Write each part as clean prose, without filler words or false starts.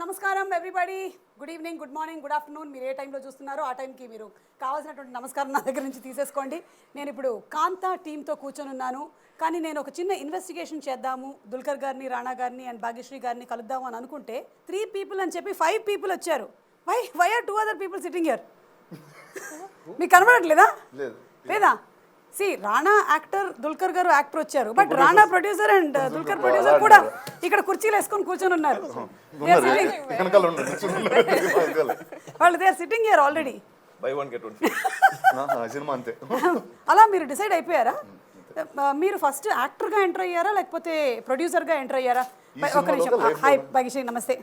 నమస్కారం everybody. Good evening, good morning, good afternoon. మీరు ఏ టైంలో చూస్తున్నారో ఆ టైంకి మీరు కావాల్సినటువంటి నమస్కారం నా దగ్గర నుంచి తీసేసుకోండి. నేను ఇప్పుడు కాంతా టీంతో కూర్చొని ఉన్నాను. కానీ నేను ఒక చిన్న ఇన్వెస్టిగేషన్ చేద్దాము, దుల్కర్ గారిని, రాణా గారిని అండ్ భాగ్యశ్రీ గారిని కలుద్దాము అని అనుకుంటే 3 people అని చెప్పి 5 people వచ్చారు. Why are 2 other people sitting here? మీకు కనబడట్లేదా? లేదా? సి రాణా యాక్టర్, దుల్కర్ గారు యాక్టర్ వచ్చారు, but Rana producer and Dulquer producer కూడా ఇక్కడ కుర్చీలు వేసుకొని కూర్చొని ఉన్నారు. వాళ్ళు they are sitting here already. అలా మీరు డిసైడ్ అయిపోయారా? మీరు ఫస్ట్ యాక్టర్గా ఎంటర్ అయ్యారా లేకపోతే ప్రొడ్యూసర్గా ఎంటర్ అయ్యారా? ఒక నిమిషం. హాయ్ భాగ్యశ్రీ, నమస్తే.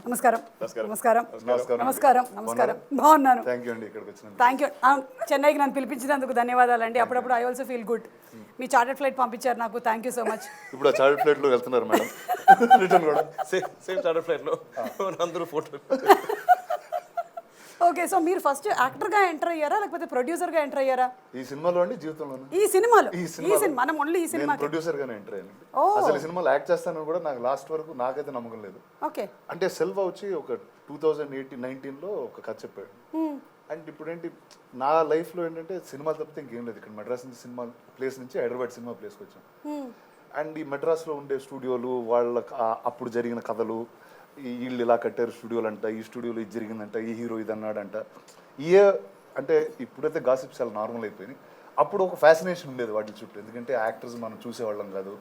నమస్కారం నమస్కారం నమస్కారం నమస్కారం. బాగున్నాను, థ్యాంక్ యూ. చెన్నైకి నన్ను పిలిపించినందుకు ధన్యవాదాలండి. అప్పుడప్పుడు I also feel good. Me chartered flight పంపించారు నాకు, థ్యాంక్ యూ సో మచ్. ఇప్పుడు చార్టెడ్ ఫ్లైట్ లో వెళ్తున్నారు మేడం, రిటర్న్ కూడా సేమ్ చార్టెడ్ ఫ్లైట్ లో అందరూ ఫోటో. ఓకే, సో మీరు ఫస్ట్ యాక్టర్గా ఎంటర్ అయ్యారా లేకపోతే ప్రొడ్యూసర్గా ఎంటర్ అయ్యారా? ఈ సినిమాలో అండి, జీవితంలో ఈ సినిమాలో మనం ఓన్లీ ఈ సినిమా ప్రొడ్యూసర్ గానే ఎంటర్ అయ్యాను. అసలు సినిమాలో యాక్ట్ చేస్తాను కూడా నాకు లాస్ట్ వరకు నాకైతే నమ్మకం లేదు. ఓకే, అంటే సెల్వా వచ్చి ఒక 2018-19లో ఒక కథ చెప్పాడు. అండ్ ఇప్పుడు ఏంటి నా లైఫ్ లో ఏంటంటే సినిమా తప్పితే ఇంకేం లేదు. ఇక్కడ మెడ్రాస్ నుంచి సినిమా ప్లేస్ నుంచి హైదరాబాద్ సినిమా ప్లేస్కి వచ్చాం. అండ్ ఈ మెడ్రాస్ లో ఉండే స్టూడియోలు, వాళ్ళ అప్పుడు జరిగిన కథలు, వీళ్ళు ఇలా కట్టారు స్టూడియోలు అంట, ఈ స్టూడియోలో ఇది జరిగిందంట, ఈ హీరో ఇది అన్నాడంట. అంటే ఇప్పుడైతే గాసిప్స్ చాలా నార్మల్ అయిపోయినాయి. అప్పుడు ఒక ఫ్యాసినేషన్ ఉండేది వాటి చుట్టూ, ఎందుకంటే యాక్టర్స్ మనం చూసేవాళ్ళం కాదు.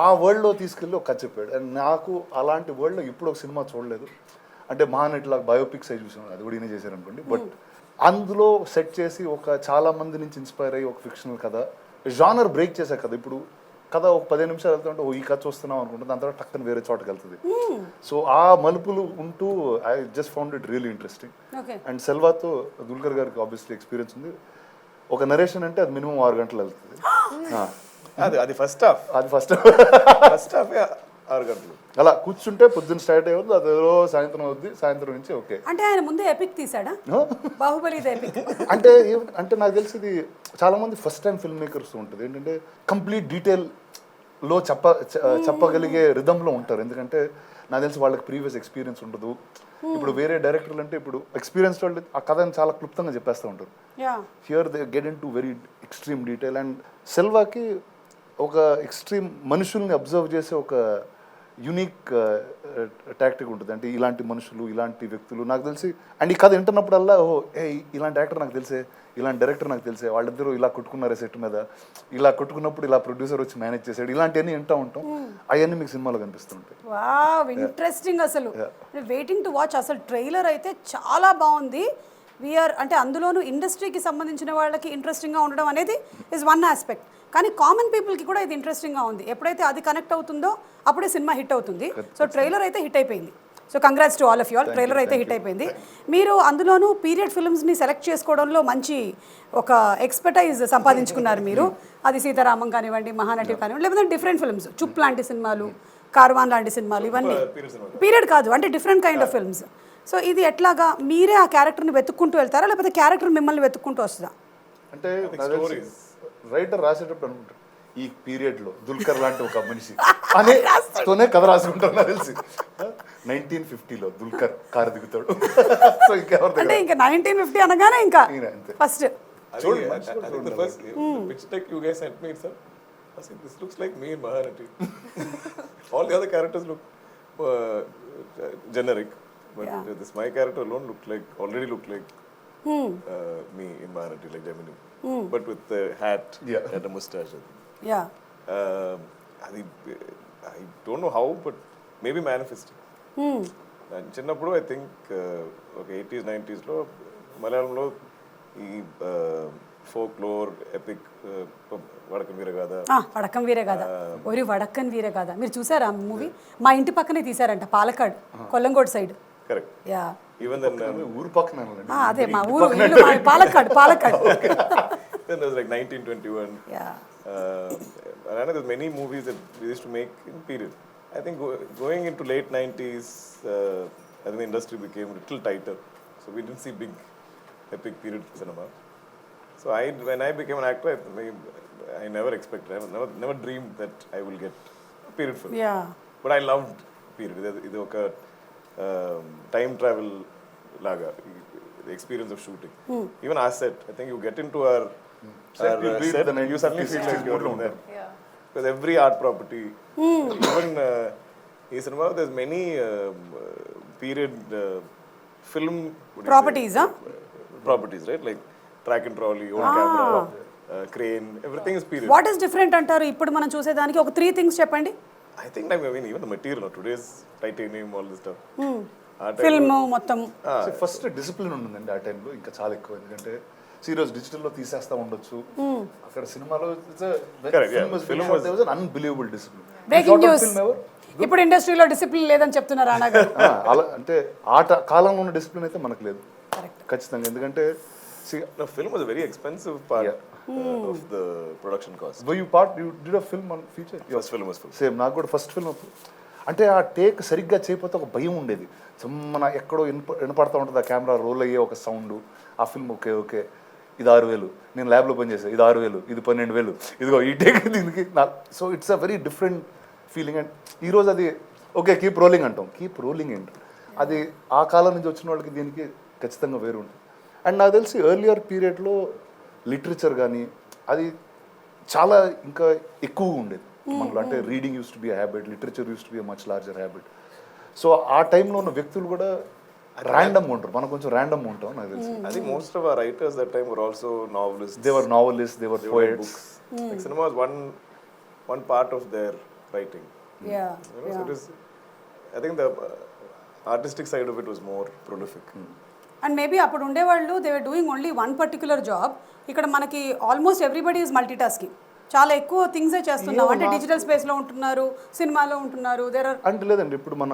ఆ వరల్డ్లో తీసుకెళ్ళి ఒక కథ చెప్పాడు. అండ్ నాకు అలాంటి వరల్డ్లో ఇప్పుడు ఒక సినిమా చూడలేదు. అంటే మహానటిలా బయోపిక్స్ అయి చూసాను, అది కూడా ఈయన చేశారు అనుకోండి. బట్ అందులో సెట్ చేసి ఒక చాలా మంది నుంచి ఇన్స్పైర్ అయ్యి ఒక ఫిక్షనల్ కథ, జానర్ బ్రేక్ చేసే కథ. ఇప్పుడు కథ ఒక 15 నిమిషాలు వెళ్తుంటే ఈ కథ చూస్తున్నాం అనుకుంటుంది, దాని తర్వాత టక్కన వేరే చోటకి వెళ్తుంది. సో ఆ మలుపులు ఉంటూ I just found it really interesting. And సెల్వాతో దుల్కర్ గారికి ఆబ్వియస్లీ ఎక్స్పీరియన్స్ ఉంది. ఒక నరేషన్ అంటే అది మినిమం 6 గంటలు వెళ్తుంది. అది ఫస్ట్ హాఫ్, అది ఫస్ట్ హాఫ్ 6 గంటలు అలా కూర్చుంటే పొద్దున్న స్టార్ట్ అయ్యవద్దు, అది సాయంత్రం అవుద్ది, సాయంత్రం నుంచి ఓకే. అంటే ఆయన ముందే ఎపిక్ తీసాడా? బాహుబలి ఎపిక్ అంటే నాకు తెలిసి ఇది చాలా మంది ఫస్ట్ టైం ఫిల్మ్ మేకర్స్ ఉంటుంది ఏంటంటే కంప్లీట్ డీటెయిల్ లో చెప్పగలిగే రిథంలో ఉంటారు. ఎందుకంటే నాకు తెలిసి వాళ్ళకి ప్రీవియస్ ఎక్స్పీరియన్స్ ఉండదు. ఇప్పుడు వేరే డైరెక్టర్లు అంటే ఇప్పుడు ఎక్స్పీరియన్స్ వాళ్ళు ఆ కథని చాలా క్లుప్తంగా చెప్పేస్తూ ఉంటారు. Here they get into very extreme detail. And సెల్వాకి ఒక ఎక్స్ట్రీమ్ మనుషుల్ని అబ్జర్వ్ చేసే ఒక యూనిక్ టాక్టిక్ ఉంటుంది. అంటే ఇలాంటి మనుషులు, ఇలాంటి వ్యక్తులు నాకు తెలిసి. అండ్ ఈ కథ వింటున్నప్పుడల్లా ఇలాంటి యాక్టర్ నాకు తెలిసే, ఇలాంటి డైరెక్టర్ నాకు తెలిసే, వాళ్ళిద్దరూ ఇలా కొట్టుకున్నారు సెట్ మీద, ఇలా కొట్టుకున్నప్పుడు ఇలా ప్రొడ్యూసర్ వచ్చి మేనేజ్ చేశాడు, ఇలాంటివన్నీ వింటూ ఉంటాం. అవన్నీ మీకు సినిమాలో కనిపిస్తుంటాయి. Wow, interesting. అసలు వెయిటింగ్ టు వాచ్. అసలు ట్రైలర్ అయితే చాలా బాగుంది. అంటే అందులోనూ ఇండస్ట్రీకి సంబంధించిన వాళ్ళకి ఇంట్రెస్టింగ్గా ఉండడం అనేది ఇస్ వన్ ఆస్పెక్ట్, కానీ కామన్ పీపుల్కి కూడా ఇది ఇంట్రెస్టింగ్గా ఉంది. ఎప్పుడైతే అది కనెక్ట్ అవుతుందో అప్పుడే సినిమా హిట్ అవుతుంది. సో ట్రైలర్ అయితే హిట్ అయిపోయింది. So congrats to all of you all. Trailer అయితే హిట్ అయిపోయింది. మీరు అందులోనూ పీరియడ్ ఫిల్మ్స్ని సెలెక్ట్ చేసుకోవడంలో మంచి ఒక ఎక్స్పర్టైజ్ సంపాదించుకున్నారు మీరు. అది సీతారామం కానివ్వండి, మహానటి కానివ్వండి, లేకపోతే డిఫరెంట్ ఫిల్మ్స్, చుప్ లాంటి సినిమాలు, కార్వాన్ లాంటి సినిమాలు, ఇవన్నీ పీరియడ్ కాదు, అంటే different kind of films. So ఇది ఎట్లాగా మీరే ఆ క్యారెక్టర్ని వెతుక్కుంటూ వెళ్తారా లేకపోతే క్యారెక్టర్ మిమ్మల్ని వెతుక్కుంటూ వస్తుందా? అంటే రైటర్ రాసేటప్పుడు అనుకుంటారు ఈ పీరియడ్ లో దుల్కర్ లాంటి ఒక మనిషి అనేతోనే కథ రాసుకుంటారు. నాకు తెలిసి 1950లో దుల్కర్ కారు దిగుతాడు. సో అంటే ఇంకా 1950 అనగానే ఇంకా first this looks like me in Maharati. All the other characters look generic, but this my character alone already looked like me in Maharati, like Gemini, but with the hat and a mustache. I don't know how, but maybe manifesting. And చిన్నప్పుడు I think okay 80s 90s లో మలయాళంలో ఈ folklore epic వడకన్ వీరగాథ ఒరి వడక్కన్ వీరగాథ మీరు చూసారా ఆ movie? మా ఇంటి పక్కనే తీసారంట, Palakkad, Kollengode side. Correct. Ya, even then ఊరు పక్కన అదే మా ఊరు, Palakkad. Then there was like 1921. There's many movies that we used to make in period. I think going into late 90s, I think the industry became a little tighter, so we didn't see big epic period cinema. So when I became an actor, I never expected, never dreamed that I will get period film. Yeah. But I loved period. ఇది ఒక time travel laga, the experience of shooting. Even our set, I think you get into our you read set, the you suddenly feel like you're in there. Yeah. Because every art property, even in cinema, there's many period film Properties, huh? Properties, right? Like track and trolley, old camera, crane, everything is period. What is different అంటారు ఇప్పుడు మనం చూసేదానికి? ఒక 3 things చెప్పండి. I think I mean even the material, today's titanium, all this stuff. Film మొత్తం first discipline ఉంటుందండి ఆ టైంలో, ఇంకా చాలా ఎక్కువ. ఎందుకంటే సీరియస్ డిజిటల్లో తీసేస్తా ఉండొచ్చు, అక్కడ సినిమాలో అన్బిలీవబుల్ డిసిప్లిన్. బ్రేకింగ్ న్యూస్, ఇప్పుడు ఇండస్ట్రీలో డిసిప్లిన్ లేదని చెప్తున్నారు రానా గారు. అలా అంటే కాలంలో ఉన్న డిసిప్లిన్ అయితే మనకు లేదు ఖచ్చితంగా. ఎందుకంటే film was a very expensive part of the production cost. you did a film on feature? First film was full. Same నాకు కూడా ఫస్ట్ ఫిల్మ్. అంటే ఆ టేక్ సరిగ్గా చేయకపోతే ఒక భయం ఉండేది. మన ఎక్కడో వినపడతా ఉంటుంది ఆ కెమెరా రోల్ అయ్యే ఒక సౌండ్. ఆ ఫిల్మ్ ఓకే ఇది 6,000, నేను ల్యాబ్లో పనిచేసాను, ఇది 6,000, ఇది 12,000, ఇదిగో ఈ టేక్ దీనికి. So it's a very different feeling. And ఈరోజు అది ఓకే కీప్ రోలింగ్ అంటాం, కీప్ రోలింగ్ ఏంటి అది ఆ కాలం నుంచి వచ్చిన వాళ్ళకి దీనికి ఖచ్చితంగా వేరు ఉంటుంది. అండ్ నాకు తెలిసి ఎర్లియర్ పీరియడ్లో లిటరేచర్ కానీ అది చాలా ఇంకా ఎక్కువగా ఉండేది మనలో. అంటే reading use to be habit, literature use to be much larger habit. So ఆ టైంలో ఉన్న వ్యక్తులు కూడా ర్యాండమ్గా ఉంటారు, మనం కొంచెం ర్యాండమ్గా ఉంటాం నాకు తెలిసి. I think most of our writers that time were also novelists. They were novelists, they were poets. Like cinema was one part of their writing. Yeah. So it is, I think the artistic side of it was more prolific. And maybe అప్పుడు ఉండేవాళ్ళు they were doing only one particular job. ఇక్కడ మనకి almost everybody is multi tasking, చాలా ఎక్కువ థింగ్సే చేస్తున్నాం. అంటే digital స్పేస్లో ఉంటున్నారు, సినిమాలో ఉంటున్నారు. దేర్ ఆర్ అంటే లేదండి, ఇప్పుడు మన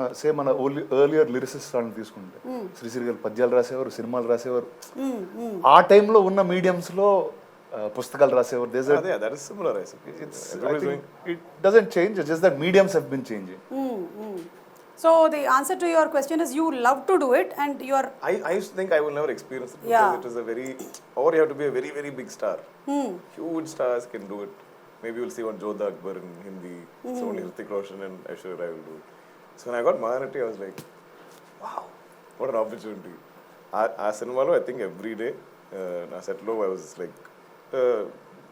ఎర్లియర్ లిరిసిస్ట్ అని తీసుకుంటే శ్రీశ్రీ గారు పద్యాలు రాసేవారు, సినిమాలు రాసేవారు. ఆ టైంలో ఉన్న మీడియంస్లో పుస్తకాలు రాసేవారు. That is similar, I think. It doesn't change, it's just that mediums have been changing. So the answer to your question is you love to do it and you are... I used to think I will never experience it because it is a very, or you have to be a very, very big star. Huge stars can do it. Maybe you'll see one Jodha Akbar in Hindi, so only Hrithik Roshan and Aishwarya Rai will do it. So when I got Mahanati, I was like, wow, what an opportunity. Our cinema lo, I think every day, na set lo, I was like a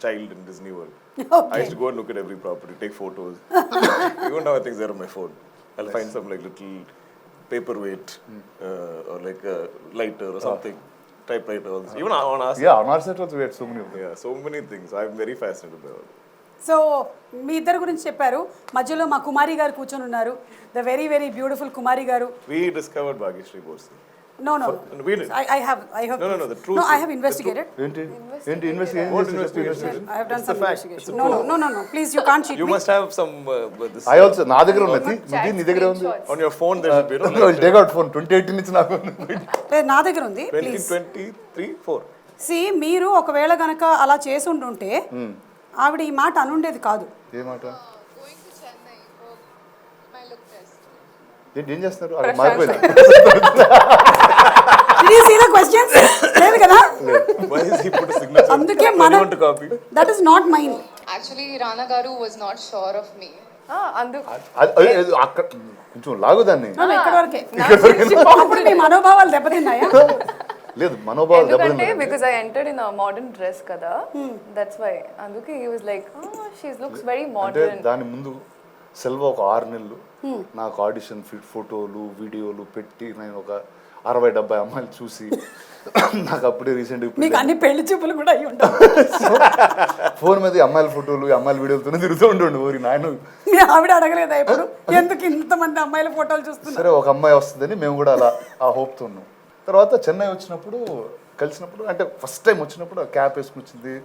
child in Disney World. Okay. I used to go and look at every property, take photos. Even now I think they're on my phone. I'll find some like little paperweight or like a lighter or something, typewriter. All this. Even on our set. Yeah, on our set also we had so many of them. Yeah, so many things. I'm very fascinated by all. So మీ ఇద్దరు గురించి చెప్పారు, మధ్యలో మా కుమారి గారు కూర్చొని ఉన్నారు, the very very beautiful Kumari గారు. We discovered Bhagyasree Borsi. No. We did. I have. No, the truth. No, I have investigated. ఏంటి investigation? I have done It's some a fact. investigation. No. Please, you can't cheat You me. must have some this I also నా దగ్గర ఉన్నది, నీ దగ్గర ఉంది. on your phone. There should be No, I'll take out phone. 2018 నుంచి నాకు లేదు, నా దగ్గర ఉంది. ప్లీజ్ 2023, 4. సి మీరు ఒకవేళ గనక అలా చేసి ఉండుంటే ఆవిడ ఈ మాట అనుండేది కాదు. ఏ మాట? Going to Chennai for my look test. ఏం చేస్తున్నారు అక్కడ మారిపోయింది? Did you see the questions? లేదు కదా? Why is he put a signature? అందుకే Anyone to copy? That is not mine. Actually, Rana Garu was not sure of me. అక్కడ కొంచెం లాగుదాన్ని. ఇక్కడ వరకే. అప్పుడు మీ మనోభావాలు దెబ్బతిన్నాయా? లేదు, మనోభావాలు ఎందుకంటే దెబ్బతిన్నాయి. because I entered in a modern dress కదా, that's why. అందుకే he was like, oh, she looks very అంటే modern. దాని ముందు సెల్వ ఒక 6 నెలలు నాకు ఆడిషన్ ఫోటోలు వీడియోలు పెట్టి నేను ఒక 60-70 అమ్మాయిలు చూసి నాకు అప్పుడే రీసెంట్గా మీకు అన్ని పెళ్లి చూపులు కూడా అయ్యి ఉంటాయి. ఫోన్ మీద అమ్మాయిల ఫోటోలు అమ్మాయిల వీడియోలతోనే తిరుగుతూ ఉంటుండే ఊరి నాయన. మీ ఆవిడ అడగలేదా ఇప్పుడు ఎందుకు ఇంతమంది అమ్మాయిల ఫోటోలు చూస్తున్నారు? సరే ఒక అమ్మాయి వస్తుందని మేము కూడా అలా ఆ హోప్తో ఉన్నాం. తర్వాత చెన్నై వచ్చినప్పుడు కలిసినప్పుడు అంటే ఫస్ట్ టైం వచ్చినప్పుడు క్యాప్ వేసుకుని వచ్చింది.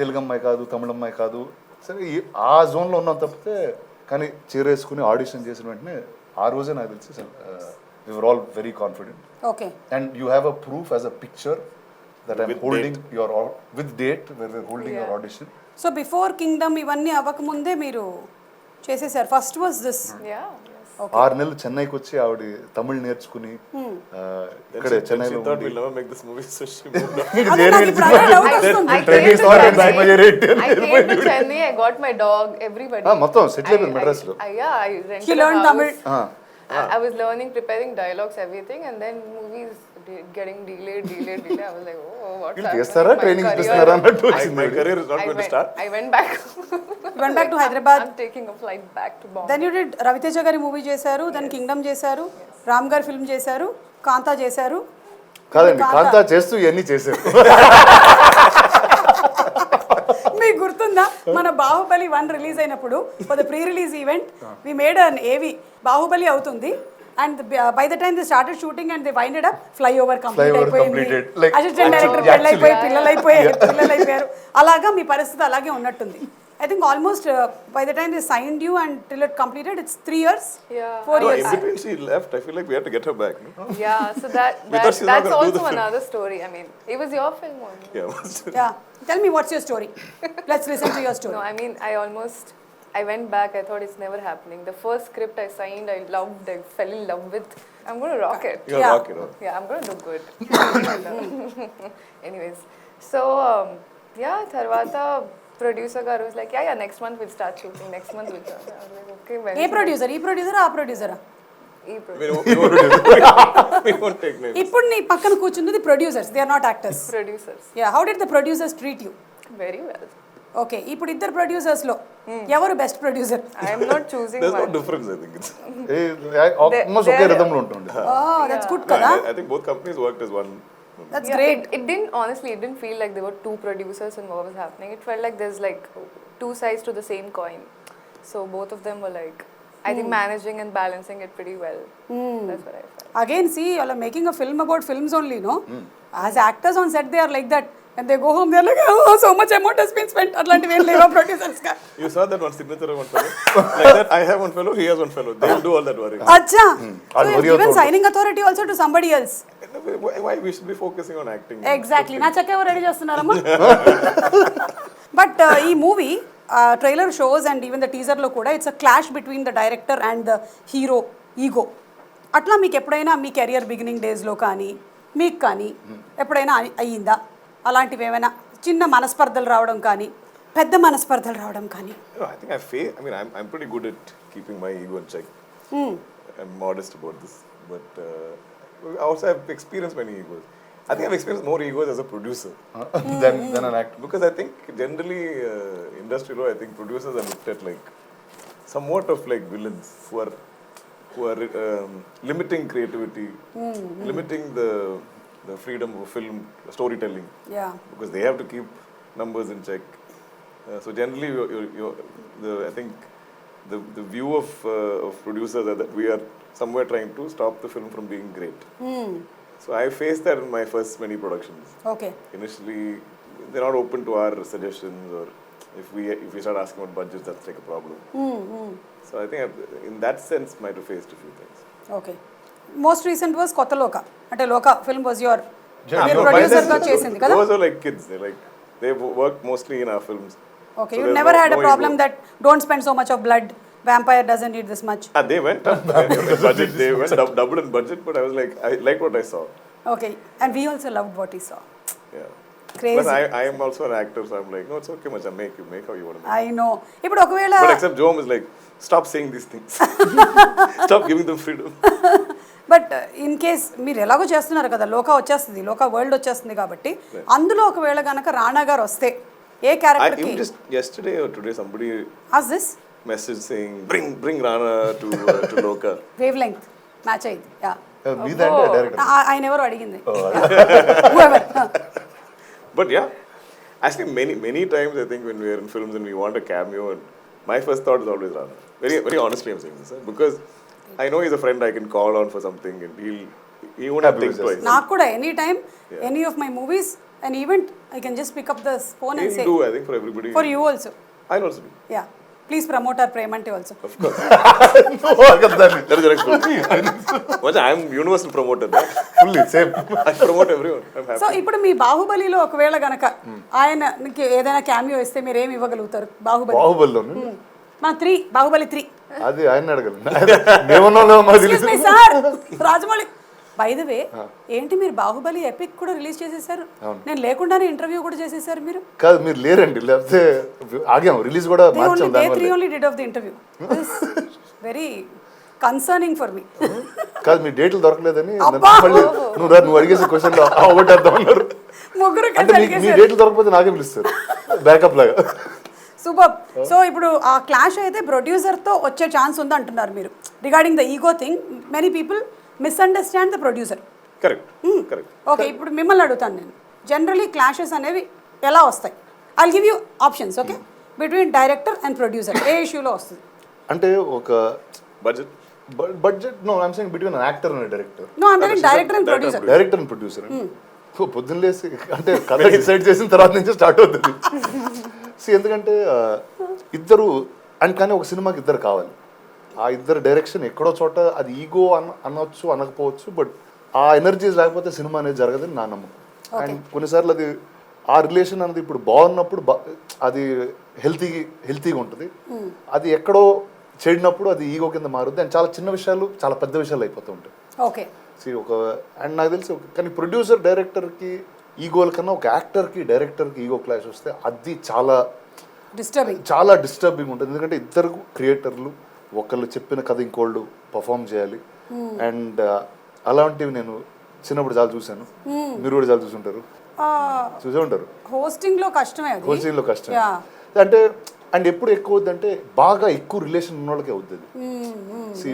తెలుగు అమ్మాయి కాదు, తమిళ అమ్మాయి కాదు. సరే ఆ జోన్లో ఉన్నాం తప్పితే, కానీ చీరేసుకుని ఆడిషన్ చేసిన వెంటనే ఆ రోజే నాకు తెలిసి we were all very confident. Okay. And you have a proof as a picture that I'm holding your with date where we're holding your audition. So before Kingdom ఇవన్నీ అవ్వకముందే మీరు చేసేసారు. First was this. Yeah. 6 నెలలు చెన్నైకి వచ్చి ఆవిడ తమిళ్ నేర్చుకుని ఇక్కడే చెన్నైలో She thought we'll never make this movie, so she moved on. I came to Chennai, I got my dog, everybody. మొత్తం సెటిల్ అయిపోయింది మెడ్రాస్ లో. Yeah, I rented She learned a house. Tamil. I was learning, preparing dialogues, everything, and then movies getting delayed. I was like, oh, what's వీళ్ళు happening? చేస్తారా My training career- ఇస్తారా అన్నట్టు My career is not I going to went- start. I went back. went back to Hyderabad. I'm taking a flight back to Bombay. Then you did Raviteja గారి movie చేశారు, then Kingdom చేశారు, రామ్ గారి film చేశారు, కాంతా చేశారు. కాదండి కాంతా చేస్తూ ఇవన్నీ చేశారు. మీకు గుర్తుందా మన బాహుబలి 1 రిలీజ్ అయినప్పుడు for the pre release event we made an AV Baahubali అవుతుంది and by the time they started shooting and they winded up flyover complete అయిపోయింది, అసిస్టెంట్ డైరెక్టర్ పెళ్ళైపోయి పిల్లలైపోయారు. అలాగా మీ పరిస్థితి అలాగే ఉన్నట్టుంది. I think almost by the time they signed you and till it completed, it's 3 years, Yeah. 4 No, years. in between she left. I feel like we had to get her back. No? Yeah, so that thought she's not that's gonna do also the film. another story. I mean, it was your film only. Yeah. Yeah. Tell me what's your story. Let's listen to your story. No, I mean, I went back. I thought it's never happening. The first script I signed, I loved. I fell in love with. I'm gonna rock it. You're Yeah. rocking. Yeah, I'm gonna do good. Anyways, so yeah, Tarvata producer garu was like, yeah, next month we'll start shooting. Next month we'll start. I was like, okay, when? A producer ఈ producer ఆ ప్రొడ్యూసరా? We won't take names. ఇప్పుడు నీ పక్కన కూర్చున్నది producers, they are not actors. Producers, yeah, how did the producers treat you? very well. Okay, ఇప్పుడు ఇద్దరు producers లో ఎవరు best producer? I am not choosing There's no one. difference, I think. It's, almost ఒకే రిథంలో ఉంటుంది. Oh, that's good no, కదా. I think both companies worked as one. That's Yeah, great. It didn't, honestly, it didn't feel like there were two producers and what was happening. It felt like there's like two sides to the same coin. So both of them were like, I think managing and balancing it pretty well. That's what I felt. Again, see, you are making a film about films only, no? As actors on set, they are like that. And they go home, they are like, oh, so much amount has been spent. Atlanti way leva producers ka. You saw that one signature of one fellow? Like that, I have one fellow, he has one fellow. They'll do all that worry. Acha. So I'll you've worry given about signing authority also to somebody else. Why we should be focusing on acting? Exactly. నా చెక్క ఎవరు ready చేస్తున్నారమ్మా? But ఈ movie trailer shows and even the టీజర్లో కూడా it's a clash between the director and the hero ego. అట్లా మీకు ఎప్పుడైనా మీ కెరియర్ బిగినింగ్ డేస్లో కానీ మీకు కానీ ఎప్పుడైనా అయ్యిందా అలాంటివి? ఏమైనా చిన్న మనస్పర్ధలు రావడం కానీ పెద్ద మనస్పర్ధలు రావడం కానీ? No, I think I'm pretty good at keeping my ego in check. I'm modest about this, but I also have experienced many egos. I think I've experienced more egos as a producer than an actor. because I think generally industry law, I think producers are looked at like somewhat of like villains who are limiting creativity, limiting the freedom of film storytelling. Yeah. Because they have to keep numbers in check. So generally, I think the view of producers are that we are somewhere trying to stop the film from being great. So I faced that in my first many productions. Okay. Initially, they're not open to our suggestions, or if we start asking about budgets, that's like a problem. So I think in that sense, might have faced a few things. Okay. Most recent was Kotta Loka. Ante Loka film was your No, producer by గా then, చేసింది కదా? those are like kids. They've worked mostly in our films. Okay, So you there's never had a no problem ego. that don't spend so much of blood, vampire doesn't need this much. They went up in budget. They went double in budget, but I was like, I liked what I saw. Okay, and we also loved what we saw. Yeah. Crazy. Plus, I am also an actor, so I'm like, no, it's okay, much. Make how you want to make. I know. ఇప్పుడు ఒకవేళ But except Jom is like, stop saying these things. Stop giving them freedom. But in case మీరు ఎలాగో చేస్తున్నారు కదా, లోకా వచ్చేస్తుంది, లోకా world వచ్చేస్తుంది కాబట్టి అందులో ఒకవేళ గనక రాణా గారు వస్తే ఏ క్యారెక్టర్ కి? Just yesterday or today, somebody as this message saying, bring Rana to Loka. Wavelength match అయింది. యా, మీదంటే డైరెక్టర్. ఆయన ఎవరు అడిగింది? Whoever. But yeah, actually many times I think when we are in films and we want a cameo, and my first thought is always Rana. Very honestly, I'm saying this, because I know he's a friend I can call on for something, and he won't have to think twice. నాకు కూడా any time any of my movies and event I can just pick up the phone and say He'll do, I think, for everybody. For you also. I'll also do. Yeah, please promote our Prem అంటే also. Of course. That is the next one. I'm universal promoter. Fully same. I promote everyone. I'm happy. So ఇప్పుడు మీ బాహుబలిలో ఒకవేళ గనక ఆయనకి ఏదైనా cameo ఇస్తే మీరు ఏమి ఇవ్వగలుగుతారు? బాహుబలిలో మన 3 బాహుబలి 3. అది ఆయన అడగలి. మేమన్నా మాకు Excuse me, sir. Rajamouli, by the way, ఏంటి మీరు బాహుబలి ఎపిక్ కూడా రిలీజ్ చేసేసారు, నేను లేకుండానే ఇంటర్వ్యూ కూడా చేసేసారు మీరు? కాదు, మీరు లేరండి, లేకపోతే ఆగాము, రిలీజ్ కూడా మార్చాం. Day 3 only did of the interview. This very concerning for me. కాదు మీ డేట్లు దొరకలేదని అబ్బా! మళ్ళీ నువ్వు అడిగేసిన క్వశ్చన్ ఒకటేద్దాం అన్నారు. ముగ్గురు అంటే మీ డేట్లు దొరకకపోతే నాకే పిలుస్తారు బ్యాకప్ లాగా. సూపర్. సో ఇప్పుడు ఆ క్లాష్ అయితే ప్రొడ్యూసర్తో వచ్చే ఛాన్స్ ఉంది అంటున్నారు మీరు. Regarding the ego thing many people misunderstand the producer. Correct correct. Okay, ఇప్పుడు మిమ్మల్ని అడుగుతాను నేను. జనరలీ క్లాషెస్ అనేవి ఎలా వస్తాయి? I give you options. Okay, between director and producer ఏ ఇష్యూలో వస్తుంది? అంటే ఒక budget no I'm saying between actor and director. No I'm talking director and producer. Director and producer పొద్దున్న లేసి అంటే కథ డిసైడ్ చేసిన తర్వాత నుంచి స్టార్ట్ అవుతుంది. ఎందుకంటే ఇద్దరు అండ్ కానీ ఒక సినిమాకి ఇద్దరు కావాలి. ఆ ఇద్దరు డైరెక్షన్ ఎక్కడో చోట అది ఈగో అనవచ్చు అనకపోవచ్చు, బట్ ఆ ఎనర్జీస్ లేకపోతే సినిమా అనేది జరగదని నా నమ్మకం. అండ్ కొన్నిసార్లు అది ఆ రిలేషన్ అనేది ఇప్పుడు బాగున్నప్పుడు అది హెల్తీగా ఉంటుంది. అది ఎక్కడో చెడినప్పుడు అది ఈగో కింద మారుద్ది. అండ్ చాలా చిన్న విషయాలు చాలా పెద్ద విషయాలు అయిపోతూ ఉంటాయి. ఓకే, అండ్ నాకు తెలిసి కానీ ప్రొడ్యూసర్ డైరెక్టర్కి ఈగోల కన్నా ఒక యాక్టర్కి డైరెక్టర్కి ఈగో క్లాష్ వస్తే అది చాలా డిస్టర్బింగ్ ఉంటుంది. ఎందుకంటే ఇద్దరు క్రియేటర్లు ఒకళ్ళు చెప్పిన కథ ఇంకోళ్ళు పర్ఫామ్ చేయాలి. అండ్ అలాంటివి నేను చిన్నప్పుడు చాలా చూశాను, మీరు కూడా చాలా చూసే ఉంటారు. హోస్టింగ్లో కష్టమే. అంటే అండ్ ఎప్పుడు ఎక్కువ అవుద్ది అంటే బాగా ఎక్కువ రిలేషన్ ఉన్న వాళ్ళకి అవుతుంది.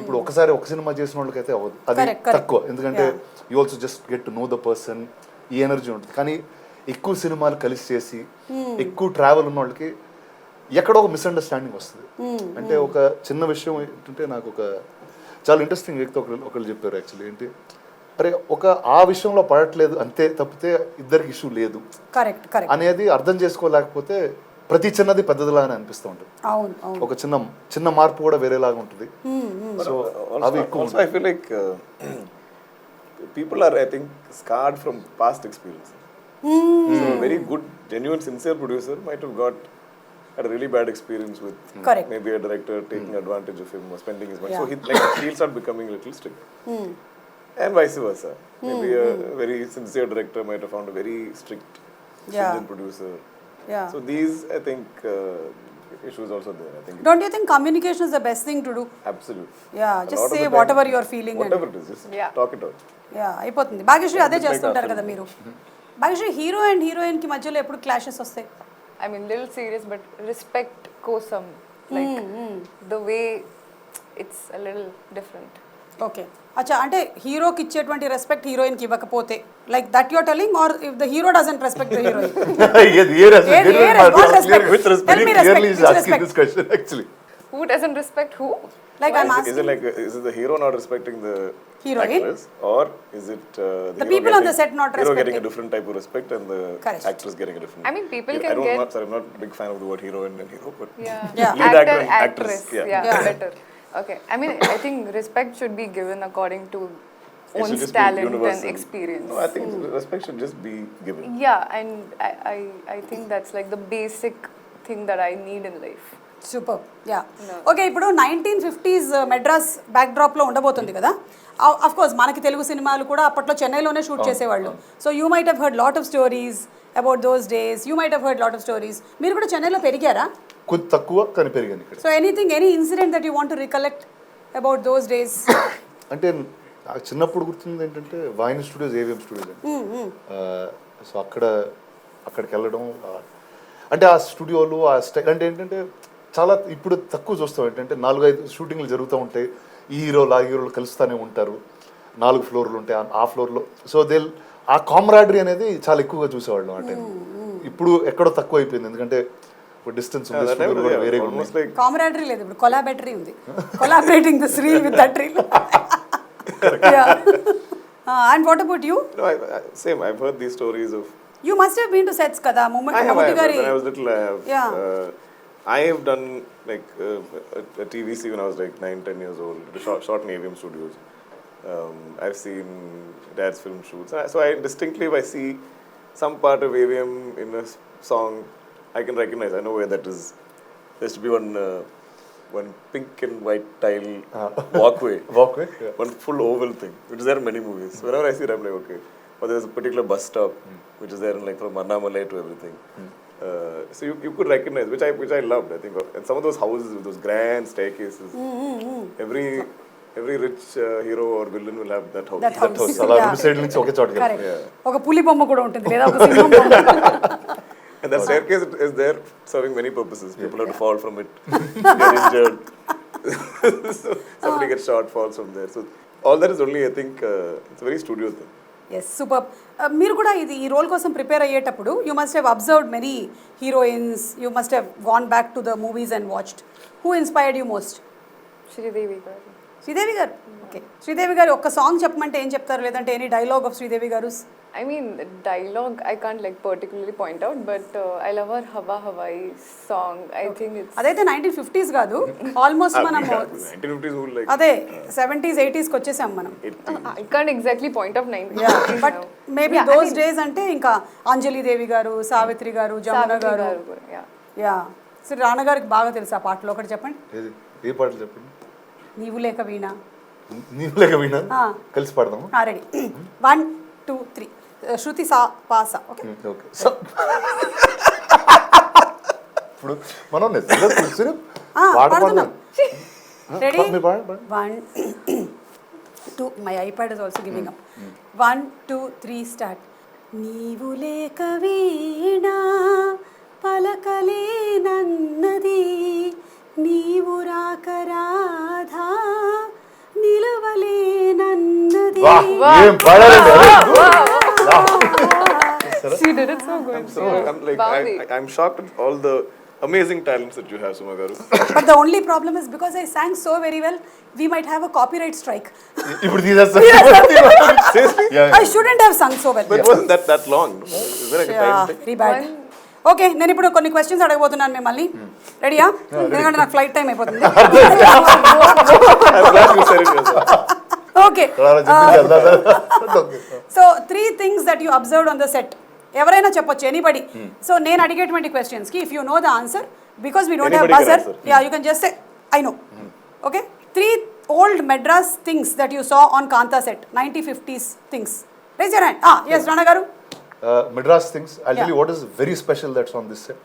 ఇప్పుడు ఒకసారి ఒక సినిమా చేసిన వాళ్ళకైతే అవ్వదు, అది తక్కువ. ఎందుకంటే you also just get to know the person, ఈ ఎనర్జీ ఉంటుంది. కానీ ఎక్కువ సినిమాలు కలిసి చేసి ఎక్కువ ట్రావెల్ ఉన్న వాళ్ళకి ఎక్కడో ఒక మిస్అండర్స్టాండింగ్ వస్తుంది. అంటే ఒక చిన్న విషయం ఏంటంటే నాకు ఒక చాలా ఇంట్రెస్టింగ్ వ్యక్తి ఒకళ్ళు చెప్పారు. యాక్చువల్లీ ఏంటి అరే ఆ విషయంలో పడట్లేదు అంతే తప్పితే ఇద్దరికి ఇష్యూ లేదు అనేది అర్థం చేసుకోలేకపోతే ప్రతి చిన్నది పెద్దదిలా అని అనిపిస్తూ ఉంటుంది. ఒక చిన్న మార్పు కూడా వేరేలాగా ఉంటుంది. సో అవి I feel like people are, I think, scarred from past experience. So a very good, genuine, sincere producer might have had a really bad experience with maybe a director taking advantage of him or spending his money. So he'll start becoming a little strict. And vice versa. Maybe a very sincere director might have found a very strict Indian producer. So these, I think, issues also there. I think. Don't you think communication is the best thing to do? Absolutely. Yeah, just say whatever you are feeling. Whatever it is, just talk it out. అయిపోతుంది. భాగ్యశ్రీ అదే చేస్తుంటారు కదా మీరు. Bhagyashree hero and heroine కి మధ్యలో ఎప్పుడు clashes వస్తాయి? I mean, little serious, but respect kosam. Like the way it's a little different. Okay, అచ్చా. అంటే హీరోకి ఇచ్చేటువంటి రెస్పెక్ట్ హీరోయిన్ కి ఇవ్వకపోతే like that your telling, or if the hero doesn't respect the heroine? Who doesn't respect who? Like I'm asking. Is it the hero not respecting the heroine, actress, or is it the people on the set not respecting? Hero getting a different type of respect and the actress getting a different. I mean, people can get. I'm not a big fan of the word heroine and hero, but actor, actress, better. Okay, I mean, I think respect should be given according to one's talent and experience. No, I think respect should just be given. Yeah, and I think that's like the basic thing that I need in life. Super. Yeah, okay. ఇప్పుడు 1950s Madras back డ్రాప్లో ఉండబోతుంది కదా. Of course మనకి తెలుగు సినిమాలు కూడా అప్పట్లో చెన్నైలోనే shoot చేసేవాళ్ళు. So you might have heard lot of stories about those days. You might have heard lot of stories. మీరు కూడా చెన్నైలో పెరిగారా? కొంచెం తక్కువ కానీ పెరిగాను ఇక్కడ. So any incident that you want to recollect about those days? అంటే నాకు చిన్నప్పుడు గుర్తుంది ఏంటంటే వాయిన్ స్టూడియోస్, ఏవిఎం స్టూడియోస్ అని. సో అక్కడికి వెళ్ళడం అంటే ఆ స్టూడియోలు ఆ స్టైల్ అంటే ఏంటంటే చాలా ఇప్పుడు తక్కువ చూస్తాం. ఏంటంటే 4-5 షూటింగ్లు జరుగుతూ ఉంటాయి, ఈ హీరోలు ఆ హీరోలు కలుస్తూనే ఉంటారు, 4 ఫ్లోర్లు ఉంటాయి, ఆ ఫ్లోర్లో. సో ఆ కామరాడరీ అనేది చాలా ఎక్కువగా చూసేవాళ్ళం ఆ టైం. ఇప్పుడు ఎక్కడో తక్కువ అయిపోయింది, ఎందుకంటే డిస్టెన్స్ వేరే కామరాడరీ లేదు, ఇప్పుడు కొలాబరేటరీ ఉంది. Collaborating the reel with that reel. And what about you? No, same. I've heard these stories of. You must have been to sets kada. When I was little, I have done like a TVC when I was like 9-10 years old. Shot in AVM studios. I've seen Dad's film shoots. So I distinctly, if I see some part of AVM in a song, I can recognize. I know where that is. There used to be one pink and white tile walkway. One full oval thing, which is there in many movies. So whenever I see it, I'm like, okay. But there's a particular bus stop, which is there in like from Annamalai to everything. So you could recognize, which I loved, I think. And some of those houses with those grand staircases, every every rich hero or villain will have that house. That house. అలా Yeah. రెండు side నుంచి ఒకే చోటకి Correct. ఒక పులి బొమ్మ కూడా ఉంటుంది లేదా ఒక సింహం బొమ్మ. And that staircase is there serving many purposes. People have to fall from it, get injured. So somebody gets shot, falls from there. So all that is only, I think, it's a very studio thing. Yes super. మీరు కూడా ఈ role కోసం prepare అయ్యేటప్పుడు you must have observed many heroines, you must have gone back to the movies and watched. Who inspired you most? Sridevi garu. Sridevi garu. Okay, Sridevi గారు ఒక్క song చెప్పమంటే ఏం చెప్తారు, లేదంటే ఎనీ డైలాగ్ ఆఫ్ శ్రీదేవి గారు? I mean, the dialogue I can't like particularly point out, but I love her Hava Hawai song. I think it's అదైతే 1950s కాదు, almost మనం 1950s who like అదే 70s 80s కి వచ్చేసాం మనం. I can't exactly point out 1950s. But maybe those days అంటే ఇంకా అంజలి దేవి గారు, సావిత్రి గారు, జమున గారు. యా, సరే రానా గారికి బాగా తెలుసు ఆ పాటలు, ఒకటి చెప్పండి. ఏది ఏ పాటలు చెప్పండి? నీవు లేక వీణ. నీవు లేక వీణ కలిసి పాడదాము. రెడీ, 1 2 3. శృతి సా పాస. Okay okay. ఇప్పుడు మనం నిజంగా కూర్చొని పాట పాడుతున్నాం. రెడీ, మీరు పాడండి. 1 2. My iPad is also giving up. 1 2 3 start. నీవు లేక వీణ పలకలేనన్నది, నీవు రాక రాధా నిలవలేనన్నది. ఏం పాడారండి? She did it so good. I'm shocked at all the amazing talents that you have, Suma garu. But the only problem is because I sang so very well, we might have a copyright strike. ఇప్పుడు తీసేస్తా. I shouldn't have sung so well. But it wasn't that long. No? Is there like a time thing? Very bad. Okay, నేను ఇప్పుడు కొన్ని questions అడగబోతున్నాను మిమ్మల్ని. రెడీయా? ఎందుకంటే నాకు flight time అయిపోతుంది. I'm glad you said it yourself. Okay, so 3 things that you observed on the set. ఎవరైనా చెప్పొచ్చు, ఎనీబడి. సో నేను అడిగేటువంటి క్వశ్చన్స్ కి if you know the answer, because we don't have buzzer, yeah you can just say I know. Okay, 3 old Madras things that you saw on Kaantha set, 1950s things. Raise your hand. Yes, Rana garu. Madras things. I'll tell you what is very special that's on this set.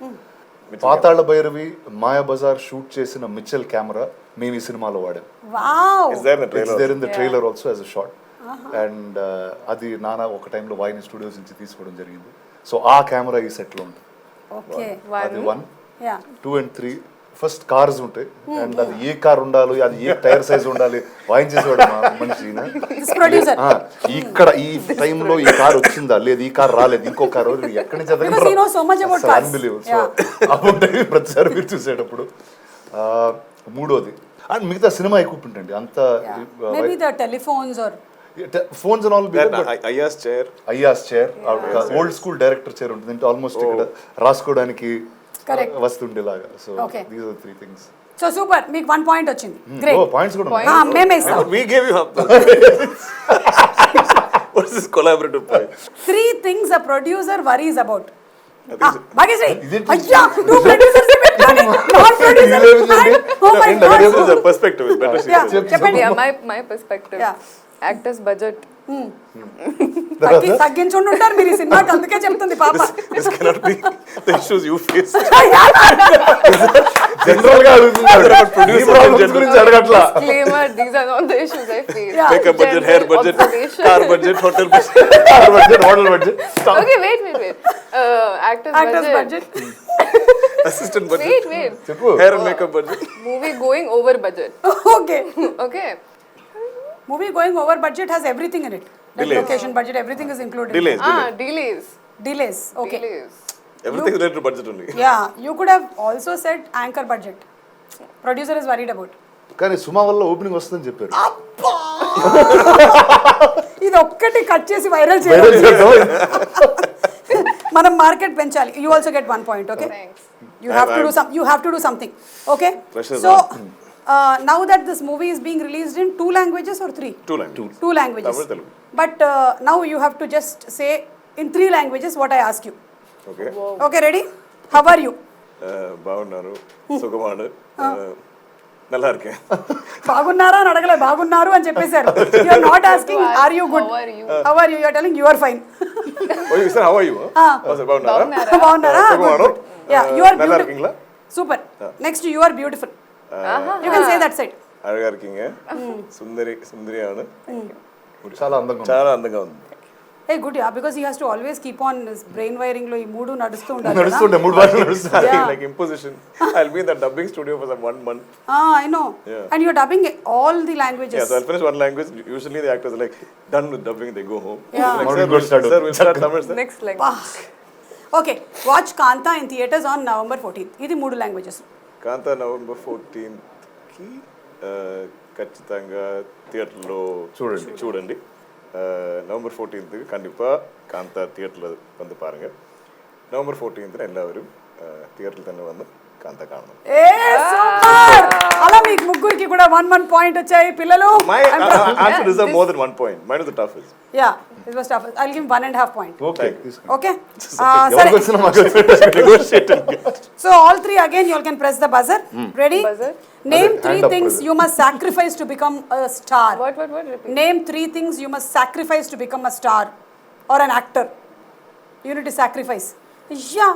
Pathala Bhairavi, Maya Bazaar shoot చేసిన Mitchell camera మేము ఈ సినిమాలో వాడాం. Wow. Is there in the It's trailer? there in the trailer also as a shot. And అది నానా ఒక టైంలో wine studios నుంచి తీసుకోవడం జరిగింది. సో ఆ కెమెరా ఈ సెట్ లో ఉంటుంది. ఓకే, అది 1 యా 2 and 3. ఫస్ట్ కార్స్ ఉంటాయి, అండ్ అది ఏ కార్ ఉండాలి, అది ఏ టైర్ సైజ్ ఉండాలి, వాయిన్ చేసేవాడు మా మనిషి. ప్రొడ్యూసర్ ఇక్కడ ఈ టైంలో ఈ కార్ వచ్చిందా, లేదు ఈ కార్ రాలేదు, ఇంకో కార్ ఎక్కడి నుంచి Because he knows so much about cars. Unbelieve. So అప్పుడు ప్రతిసారి మీరు చూసేటప్పుడు. మూడోది అండ్ మిగతా సినిమా ఎక్విప్మెంట్ అండి అంత. Maybe the telephones or phones and all. Aya's chair. Aya's chair, old school director chair ఉంటుంది, ఆల్మోస్ట్ ఇక్కడ రాసుకోవడానికి వస్తుండేలాగా. So these are 3 things. So super, మీకు 1 point వచ్చింది. గ్రేట్. పాయింట్స్ కూడా మేమే ఇస్తాం. We gave you half. What is this collaborative point? 3 things a producer worries about. Bhagyasree. Isn't it? Ayya, 2 producers పెట్టుకొని non producer. Oh my god. This is a perspective. It's better. Yeah, చెప్పండి. Yeah, my perspective. Yeah. Actors budget. తగ్గించుండి ఉంటారు మీరు ఈ సినిమాకి, అందుకే చెప్తుంది పాప. This cannot be the issues you face. General గా అడుగుతున్నారు, ప్రొడ్యూసర్ గురించి అడగట్లా. Disclaimer, these are not the issues I face. Yeah. Makeup budget, hair budget, Observation. car budget, hotel budget. Car budget, hotel budget. Okay, wait. Actors budget. Assistant budget. Wait. చెప్పు. Hair and makeup budget. Movie going over budget. Okay. Okay. Movie going over budget has everything in it. Like Delays. location budget, everything is included. Delays. Delays. Okay. Delays. Everything related to budget only. Yeah, you could have also said anchor budget. Producer is worried about. కానీ సుమా వల్ల opening వస్తుందని చెప్పారు. ఇది ఒక్కటి cut చేసి viral చేయాలి. మనం market పెంచాలి. You also get 1 point, okay? Thanks. You have to do something. Okay? Pressure's So now that this movie is being released in 2 languages or 3? 2 languages. 2 languages. Tamil, Telugu. But now you have to just say in 3 languages what I ask you. Okay. Okay, ready? How are you? బాగున్నారు, సుఖమాడు, నల్లా இருக்கேன். బాగున్నారా అని అడగలే, బాగున్నారు అని చెప్పేశారు. You are not asking are you good? How are you? How are you? You are telling you are fine. Oh, you said how are you? బాగున్నారా? బాగున్నారా? Yeah, you are నల్లా beautiful. இருக்கீங்களா? Super. Next, you are beautiful. You can say that side. అడగారికింగే సుందరి ആണ് చాలా అందంగా ఉంది. చాలా అందంగా ఉంది. Hey, good, yeah, because he has to always keep on his brain wiring lo ee moodu nadustu undaలి. నడుస్తుండే 3 భాషలు నడుస్తుంది. Like imposition. I'll be in the dubbing studio for some 1 month. I know. Yeah. And you're dubbing all the languages. Yeah, so I'll finish one language. Usually the actors are like done with dubbing, they go home. Yeah. Like, Morning sir, good start. sir, we'll start Tamil, sir. Next language. Okay, watch Kaantha in theaters on November 14th. ఇది 3 languages. Kaantha November 14th కి ఖచ్చితంగా థియేటర్లో చూడండి. November 14th கண்டிப்பா காந்தா தியேட்டர்ல வந்து பாருங்க. November 14th எல்லாரும் தியேட்டர்ல തന്നെ వന്ന് కాంతా കാണണം. సూపర్. అలా మీకు ముగ్గురికి కూడా 1 పాయింట్ వచ్చాయి పిల్లలు. My answer deserve more than 1 point. Mine is the toughest. Yeah, it was tough. I'll give 1.5 point. Okay Okay. ఎవరికి వచ్చినా మాకు Negotiate. So all 3 again you all can press the buzzer. Ready? Buzzer. Name 3 hand up things brother. you must sacrifice to become a star. What? Repeat. Name 3 things you must sacrifice to become a star or an actor. You need to sacrifice. Yeah.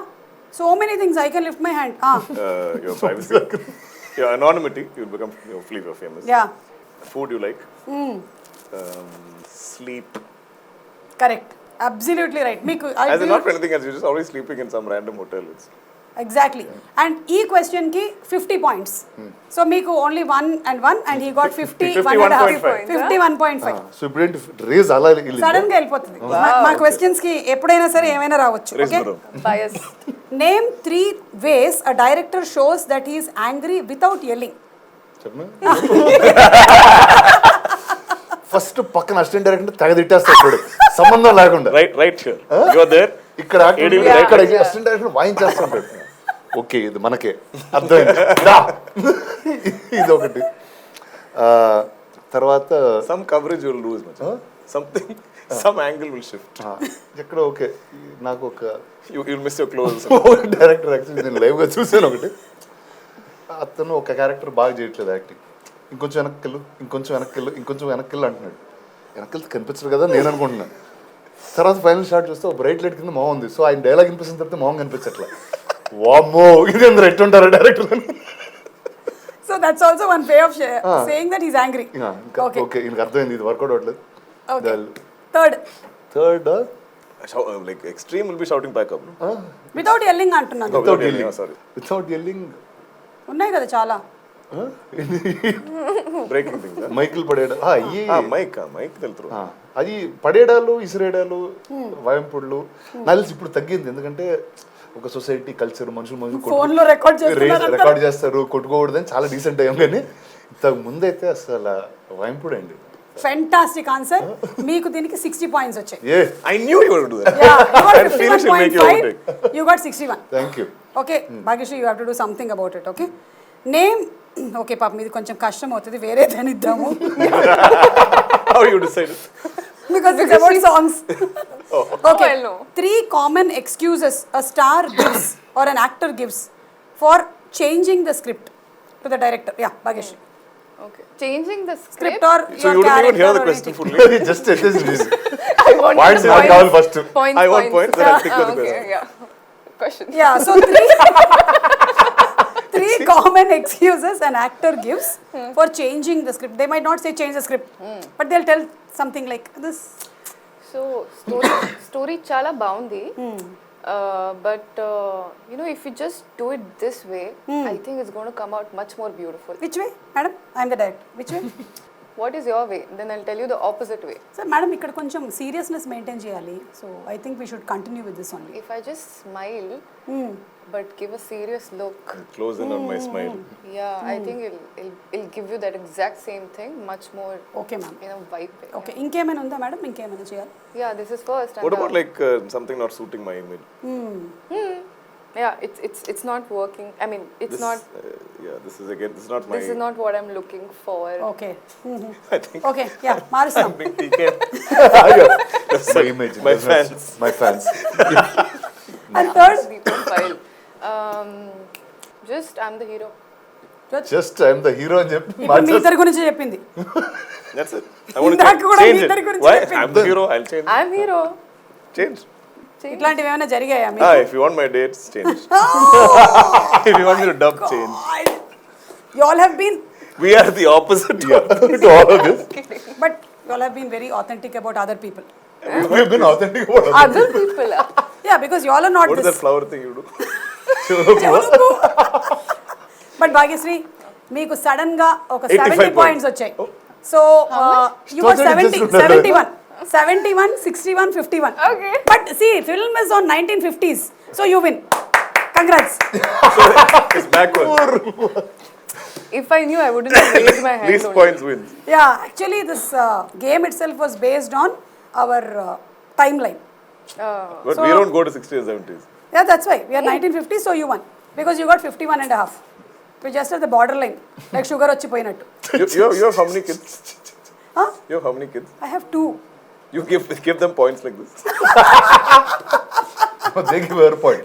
So many things. I can lift my hand. Your privacy. Your anonymity. You'll become feel famous. Yeah. Food you like. Sleep. Correct. Absolutely right. Meeku As in not for anything else, you're just always sleeping in some random hotel. Exactly. And e question ki 50 points. So meeku only 1 and 1 and he got 51.5. 51.5. So ఇప్పుడేంటి raise అలా sudden గా వెళ్ళిపోతుంది. మా questions కి ఎప్పుడైనా సరే ఏమైనా రావచ్చు. Okay. Bias. Name 3 ways a director shows that he is angry without yelling. చెప్పనా ఫస్ట్ పక్కన అసిస్టెంట్ డైరెక్టర్ తెగదిట్టేస్తాడు సంబంధం లేకుండా. Right here. You're there. ఇక్కడ అసిస్టెంట్ డైరెక్టర్ వాయించేస్తుంటాడు. ఓకే ఇది మనకే అర్థమైంది. ఇది ఒకటి. తర్వాత Some coverage you'll lose, something, some angle will shift. ఎక్కడ ఓకే నాకు ఒక You'll miss your clothes. Director actually నేను లైవ్గా చూసాను ఒకటి. అతను ఒక క్యారెక్టర్ బాగా చేయట్లేదు యాక్టింగ్. ఇంకొంచెం వెనక్కి అంటున్నాడు. వెనక్కి కనిపించదు కదా నేను అనుకుంటున్నాను. తర్వాత ఫైనల్ షాట్ చూస్తే ఒక బ్రైట్ లైట్ కింద మొహం ఉంది. సో ఆయన డైలాగ్ వినిపిస్తున్న తర్వాత మొహం కనిపించట్లే. వామ్మో ఇది అందరూ ఎట్టుంటారు director. So that's also one way of saying that he's angry. Okay ఈయనకి అర్థమైంది ఇది వర్కౌట్ అవ్వట్లేదు. Okay. Third Like extreme will be shouting back up. without yelling అంటున్నాను. Without yelling, sorry. Without yelling ఉన్నాయి కదా చాలా. Breaking things. మైకిల్ పడేయడం mic తెలుసు. అది పడేయడాలు ఇసిరేయడాలు వాయింపుళ్ళు నాకు తెలిసి ఇప్పుడు తగ్గింది. ఎందుకంటే ఒక సొసైటీ కల్చర్ మనుషులు ఫోన్ లో రికార్డ్ చేస్తారు కొట్టుకోకూడదని చాలా డీసెంట్ అయ్యాం. కానీ ఇంతకు ముందైతే అసలు వాయింపుడు అండి. Fantastic answer. మీకు దీనికి 60 పాయింట్స్ వచ్చాయి. I knew you were going to do that. Yeah, you got I feel it should make you 51.5. You got 61. Thank you. Okay, Bhagyasree, you have to do something about it. Okay, name. Okay, పాపం ఇది కొంచెం కష్టం అవుతుంది, వేరే దాని ఇద్దాము. How you decided? Because it's about songs. Okay, Oh, no. 3 common excuses a star gives or an actor gives for changing the script to the director. Yeah, Bhagyasree. Okay. Changing the Script script. or So your you didn't even hear character the or question anything. fully. Just I want Points the నాకు కావాలి first. Points. I want points, then I'll think of the Okay, question. yeah. Question. Yeah, so 3 common excuses an actor gives for changing the script. They might not say change the script, but they'll tell something like this. So story chala baundi. But you know, if you just do it this way, I think it's going to come out much more beautiful. Which way, madam? I'm the director. Which way? What is your way? Then I'll tell you the opposite way. Sir, madam, ఇక్కడ కొంచెం seriousness maintain చేయాలి. So I think we should continue with this only. If I just smile, but give a serious look, Close in on my smile. yeah, I think it'll give you that exact same thing, much more. Okay, ma'am. You know, vibe. Okay, ఇంకేమైనా ఉందా madam? ఇంకేమైనా చేయాలి? Yeah, this is first. What about like something not suiting my image? Yeah, it's not working. I mean, it's not. Yeah, this is not my. This is not what I'm looking for. Okay. I think. Okay, yeah, మారుస్తాం. Big TK. My image My fans. My fans. And third, The profile. Just I'm the hero. Just I'm the hero అని చెప్పి ఇప్పుడు మీ ఇద్దరి గురించి చెప్పింది. That's it. I want to ఇందాక కూడా change me it. ఇద్దరి గురించి Why? చెప్పింది. I'm the hero. I'll change. I'm hero. Change. ఇట్లాంటివి ఏమైనా జరిగాయా మీకు? If you want my dates, change. If you want me to dub, change. You all have been We are the opposite. To all of this. But you all have been very authentic about other people. We've been authentic about it. Other people. Yeah, because you all are not What is this. that flower thing you do? But Bhagyasree, మీకు sudden గా ఒక 85 70 points వచ్చాయి. So you got 71, 61, 51. Okay. But see, film is on 1950s. So you win. Congrats. It's backwards. If I knew, I wouldn't have raised my hand. Least only. points wins. Yeah, actually this game itself was based on our timeline. But we don't go to 60s and 70s. Yeah, that's why. We are 1950s, so you won. Because you got 51 and a half. We're just at the borderline. Like sugar వచ్చిపోయినట్టు. You have how many kids? Huh? You have how many kids? I have 2. You give them points like this. They give her point.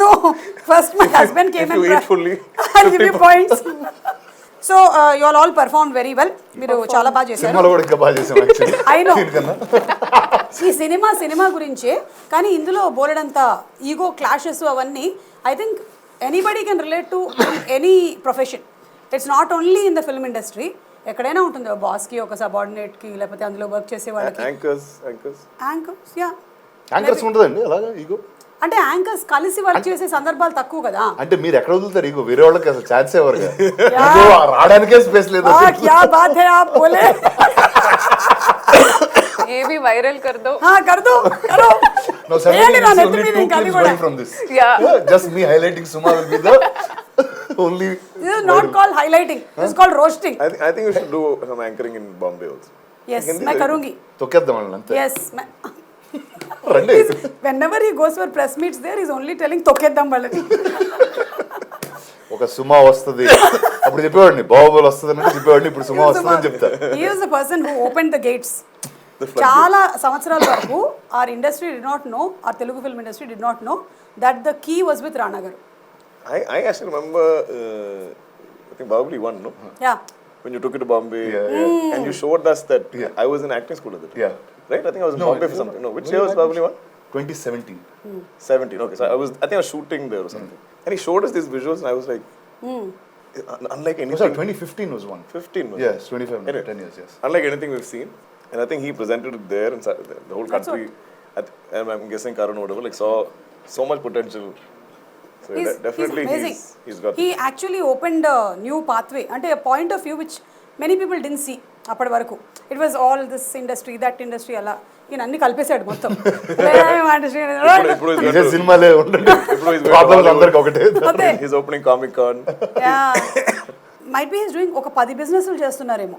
No, first my husband came If you and eat fully, I'll give you points. So you all performed very well. మీరు చాలా బాగా చేశారు. సినిమాలో కూడా ఇంకా బాగా చేసాం actually. I know. ఈ సినిమా గురించే కానీ ఇందులో బోలెడంత ఈగో క్లాషెస్ అవన్నీ I think anybody can relate to any profession. It's not only in the film industry. ఎక్కడైనా ఉంటుంది బాస్కి ఒక సబార్డినేట్కి లేకపోతే అందులో వర్క్ చేసే వాళ్ళకి. anchors. యాంకర్స్ యా యాంకర్స్ ఉంటుందండి అలాగా ఈగో. అంటే యాంకర్స్ కలిసి వర్క్ చేసే సందర్భాలు తక్కువ కదా. అంటే మీరు ఎక్కడ వదులుతారు ఈగో? వేరే వాళ్ళకి అసలు ఛాన్స్ ఇవ్వరు కదా. రావడానికే స్పేస్ లేదు. क्या बात है आप बोले. ये भी वायरल कर दो. हाँ कर दो करो. No, suddenly ఏంటి నా it's నెత్తి only మీద 2 ఇంకా అది clips కూడా. going from this. Yeah. Just me highlighting Suma will be the only. This is not called highlighting. This is called roasting. I think you should do some anchoring in Bombay also. Yes, मैं करूँगी. తొక్కేద్దాం వాళ్ళని అంతే. Yes, రండి. whenever he goes for press meets there, he's only telling తొక్కేద్దాం వాళ్ళని. ఒక సుమా వస్తుంది అప్పుడు చెప్పేవాడిని, బాహుబలి వస్తుంది అంటే చెప్పేవాడిని, ఇప్పుడు సుమా వస్తుంది అని చెప్తా. He is the person who opened the gates. చాలా సంవత్సరాల వరకు our industry did not know, our Telugu film industry did not know that the key was with Rana garu. I actually remember, I think Bahubali 1, no? Yeah. When you took it to Bombay, Yeah. and you showed us that I was in acting school at the time. Yeah. Right? I think I was in Bombay for something. No, which year was Bahubali 1? 2017. 17. Okay, so I think I was shooting there or something. And he showed us these visuals, and I was like, unlike Oh, anything. sorry, 2015 was one. 15 was Yes, 25, Anyway. 10 years, yes. Unlike anything we've seen, and I think he presented it there, and the whole That's country, and I'm guessing Karan or whatever, like saw so much potential. So definitely he's amazing. he's got. He actually opened a new pathway, అంటే a point of view which many people didn't see అప్పటి వరకు. It was all this industry, that industry అలా ఈయన అన్ని కలిపేశాడు మొత్తం. ఇదే సినిమాలే ఉండండి. ప్రాబ్లమ్స్ అందరికి ఒకటే. He's opening Comic Con. Might be he's doing ఒక 10 బిజినెస్లు చేస్తున్నారేమో,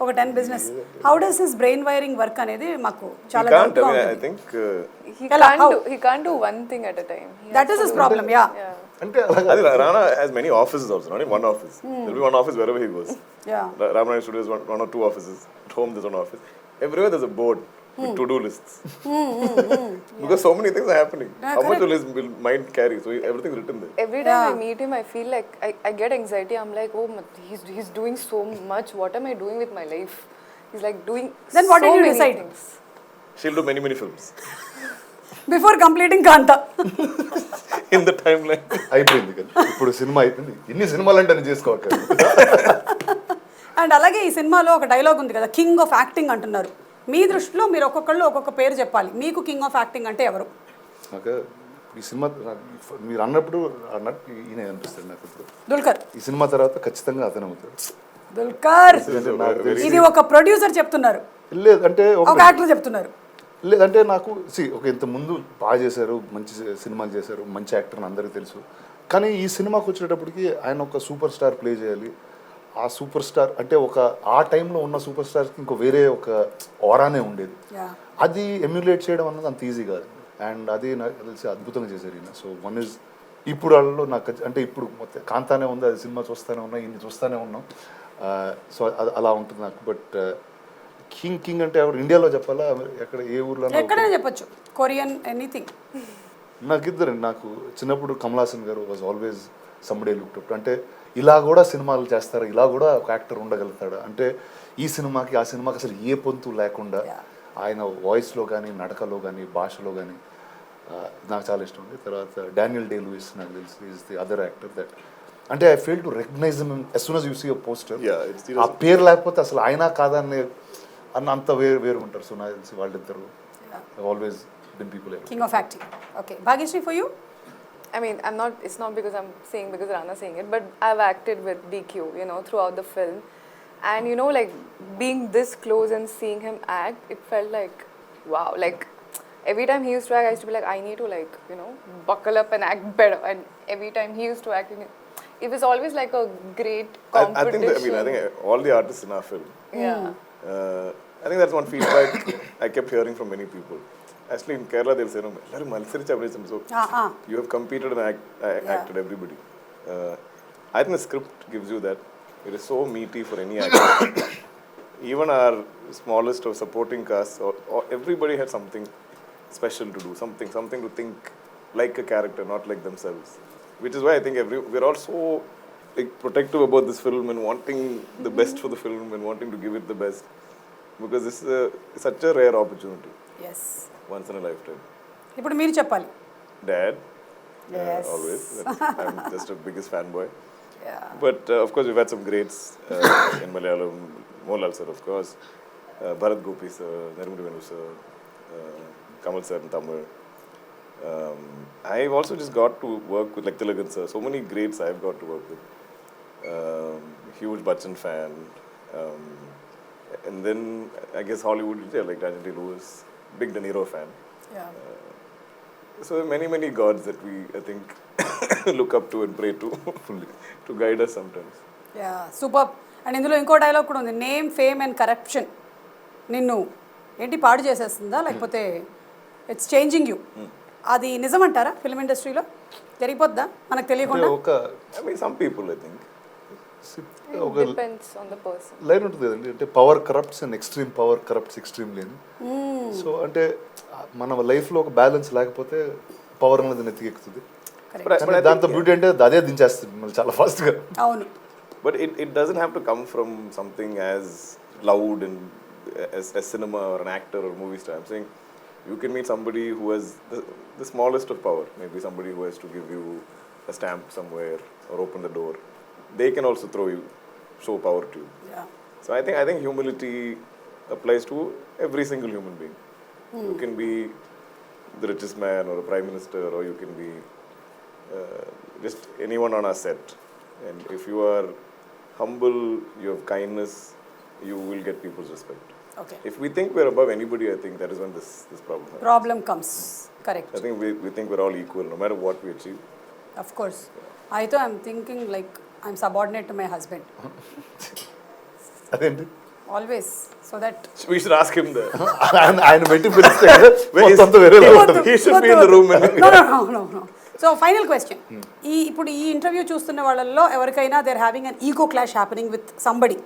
ఒక 10 business. How does his brain wiring work అనేది మాకు చాలా డౌట్ గా ఉంది. I think he can't do one thing at a time. That is his problem. Yeah. అంటే అలాగా I think Rana has many offices also, not in one office. There'll be one office wherever he goes. Yeah. Ramana Studios one or 2 offices. At home there's one office. Everywhere there's a board with to-do lists. Because so many things are happening. How much will his mind carry? So everything's written there. Every time I meet him, I feel like I get anxiety. I'm like, oh, he's doing so much. What am I doing with my life? He's like doing. Then what so did you many decide? things. She'll do many films. Before completing Kaantha. In the timeline. అయిపోయింది కదా, ఇప్పుడు cinema అయిపోయింది. ఎన్ని సినిమాలు అంటే నేను చేసుకోవాలి. And అలాగే ఈ సినిమాలో ఒక డైలాగ్ ఉంది కదా, కింగ్ ఆఫ్ యాక్టింగ్ అంటున్నారు. మీ దృష్టిలో మీరు ఒక్కొక్కళ్ళు ఒక్కొక్క పేరు చెప్పాలి. మీకు కింగ్ ఆఫ్ యాక్టింగ్ అంటే ఎవరు? నాకు ఈ సినిమా మీరు అన్నట్టు ఈయన అనిపిస్తుంది నాకు ఇప్పుడు. దుల్కర్. ఈ సినిమా తర్వాత ఖచ్చితంగా అతను అవుతాడు. దుల్కర్. ఇది ఒక ప్రొడ్యూసర్ చెప్తున్నారు, లేదంటే ఒక యాక్టర్ చెప్తున్నారు. లేదంటే నాకు ఒక ఇంత ముందు బాగా చేశారు, మంచి సినిమాలు చేశారు, మంచి యాక్టర్ అని అందరికీ తెలుసు. కానీ ఈ సినిమాకి వచ్చేటప్పటికి ఆయన ఒక సూపర్ స్టార్ ప్లే చేయాలి. ఆ సూపర్ స్టార్ అంటే ఒక ఆ టైంలో ఉన్న సూపర్ స్టార్స్కి ఇంకో వేరే ఒక ఆరానే ఉండేది. అది ఎమ్యులేట్ చేయడం అన్నది అంత ఈజీ కాదు. అండ్ అది నాకు తెలిసి అద్భుతంగా చేశారు ఈయన. సో వన్ ఇస్ ఇప్పుడు వాళ్ళలో నాకు అంటే ఇప్పుడు మొత్తం కాంతానే ఉంది, అది సినిమా చూస్తూనే ఉన్నా, ఇన్ని చూస్తూనే ఉన్నాం. సో అది అలా ఉంటుంది నాకు. బట్ కింగ్ అంటే ఎవరు ఇండియాలో చెప్పాలా, ఎక్కడ ఏ ఊర్లో ఎక్కడైనా చెప్పొచ్చు, కొరియన్ ఎనీథింగ్. నాకు ఇద్దరు, నాకు చిన్నప్పుడు కమల్ హాసన్ గారు వాజ్ ఆల్వేస్ సంబడే లుక్డ్ అప్. అంటే ఇలా కూడా సినిమాలు చేస్తారు, ఇలా కూడా ఒక యాక్టర్ ఉండగలుగుతాడు అంటే ఈ సినిమాకి ఆ సినిమాకి అసలు ఏ పొంతు లేకుండా ఆయన వాయిస్లో కానీ, నడకలో కానీ, భాషలో కానీ నాకు చాలా ఇష్టం ఉంది. తర్వాత డానియల్ డే లూయిస్ నాకు తెలిసి is the other actor that అంటే I fail to recognise as soon as you see a poster. Yeah, it's ఆ పేరు లేకపోతే అసలు ఆయన కాదా అన్న అంత వేరు ఉంటారు. సో నాకు తెలిసి వాళ్ళిద్దరు always been people. King of acting. Okay, Bhagyashree for you? I mean, it's not because I'm saying because Rana saying it, but I've acted with DQ, you know, throughout the film. And, you know, like, being this close and seeing him act, it felt like, wow. Like, every time he used to act, I used to be like, I need to, like, you know, buckle up and act better. And every time he used to act, it was always like a great competition. I think all the artists in our film. Yeah. I think that's one feedback I kept hearing from many people. Actually, in Kerala, they'll say, no, so you have competed and acted everybody. I think the script gives you that. It is so meaty for any actor. Even our smallest of supporting cast, or everybody had something special to do, something to think like a character, not like themselves. Which is why I think we're all so like, protective about this film and wanting the best for the film and wanting to give it the best. Because this is such a rare opportunity. Yes. Once in a lifetime. ఇప్పుడు మీరు చెప్పాలి. Dad. Yes. Always. I'm just a biggest fanboy. Yeah. But of course, we've had some greats in Malayalam. Mohanlal sir, of course. Bharat Gopi sir, Nirmala Venu sir, Kamal sir in Tamil. I've also just got to work with like Tilagan sir. So many greats I've got to work with. Huge Bachchan fan. And then I guess Hollywood, yeah, like Daniel Day-Lewis, big De Niro fan. Yeah. So many gods that we, I think, look up to and pray to fully to guide us sometimes. Yeah, super. And ఇందులో ఇంకో dialogue కూడా ఉంది, name fame and corruption నిన్ను ఏంటి పాడు చేసేస్తుందా లేకపోతే it's changing you. అది నిజమంటారా film ఇండస్ట్రీలో జరిగిపోద్దా మనకు తెలియకుండా? I mean, some people, I think. Depends on the person. Line ఉంటుంది కదండి, అంటే power corrupts and extreme power corrupts extreme లేని. సో అంటే మన లైఫ్లో ఒక బ్యాలెన్స్ లేకపోతే పవర్ అనేది నెత్తికెక్కుతుంది. దాంతో బ్యూటీ అంటే అదే దించేస్తుంది మళ్ళీ చాలా ఫాస్ట్గా. అవును. But it doesn't have to come from something as loud and as cinema or an actor or movie star. I'm saying you can meet somebody who has the smallest of power. Maybe somebody who has to give you a stamp somewhere or open the door. They can also show power to you. Yeah. So I think humility applies to every single human being. You can be the richest man or a prime minister, or you can be just anyone on our set. And if you are humble, you have kindness, you will get people's respect. Okay. If we think we're above anybody, I think that is when this problem happens. Problem comes. Correct. I think we think we're all equal, no matter what we achieve. Of course. I thought I'm thinking like I'm subordinate to my husband. అదేంటి? Always. So that We should ask him that. ఆయన పెట్టి పిలిస్తే మొత్తం వేరే He should be in the room. No. So final question, ఇప్పుడు ఈ interview చూస్తున్న వాళ్ళల్లో ఎవరికైనా they are having an ego clash happening with somebody,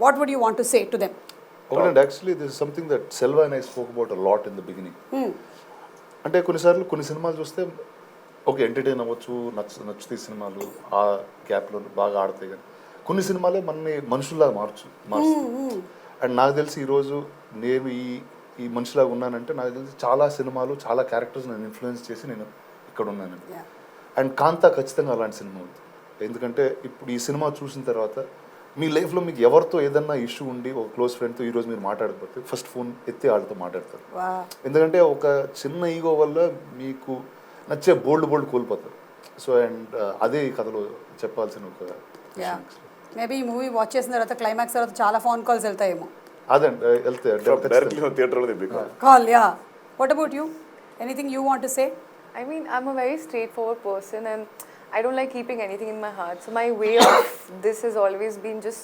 what would you want to say to them? ఒకటండి, actually this is something that Selva and I spoke about a lot in the beginning. అంటే కొన్నిసార్లు కొన్ని సినిమాలు చూస్తే okay entertain అవ్వచ్చు, నచ్చుతాయి సినిమాలు, ఆ గ్యాప్లో బాగా ఆడతాయి. కానీ కొన్ని సినిమాలే మనని మనుషుల్లాగా మారుస్తాయి. అండ్ నాకు తెలిసి ఈరోజు నేను ఈ మనిషిలాగా ఉన్నానంటే నాకు తెలిసి చాలా సినిమాలు, చాలా క్యారెక్టర్స్ నన్ను ఇన్ఫ్లుయెన్స్ చేసి నేను ఇక్కడ ఉన్నాను. అండ్ కాంతా ఖచ్చితంగా అలాంటి సినిమా ఉంది. ఎందుకంటే ఇప్పుడు ఈ సినిమా చూసిన తర్వాత మీ లైఫ్లో మీకు ఎవరితో ఏదన్నా ఇష్యూ ఉండి ఒక క్లోజ్ ఫ్రెండ్తో ఈరోజు మీరు మాట్లాడకపోతే ఫస్ట్ ఫోన్ ఎత్తి వాళ్ళతో మాట్లాడతారు. ఎందుకంటే ఒక చిన్న ఈగో వల్ల మీకు నచ్చే బోల్డ్ కోల్పోతారు. సో అండ్ అదే ఈ కథలో చెప్పాల్సిన ఒక మేబీ ఈ మూవీ వాచ్ చేసిన తర్వాత క్లైమాక్స్ తర్వాత చాలా ఫోన్ కాల్స్ వెళ్తాయేమో. అదండి వెళ్తాయి call. Yeah, what about you? Anything you want to say? I mean, I'm a very straightforward person and I don't like keeping anything in my heart. So my way of this has always been just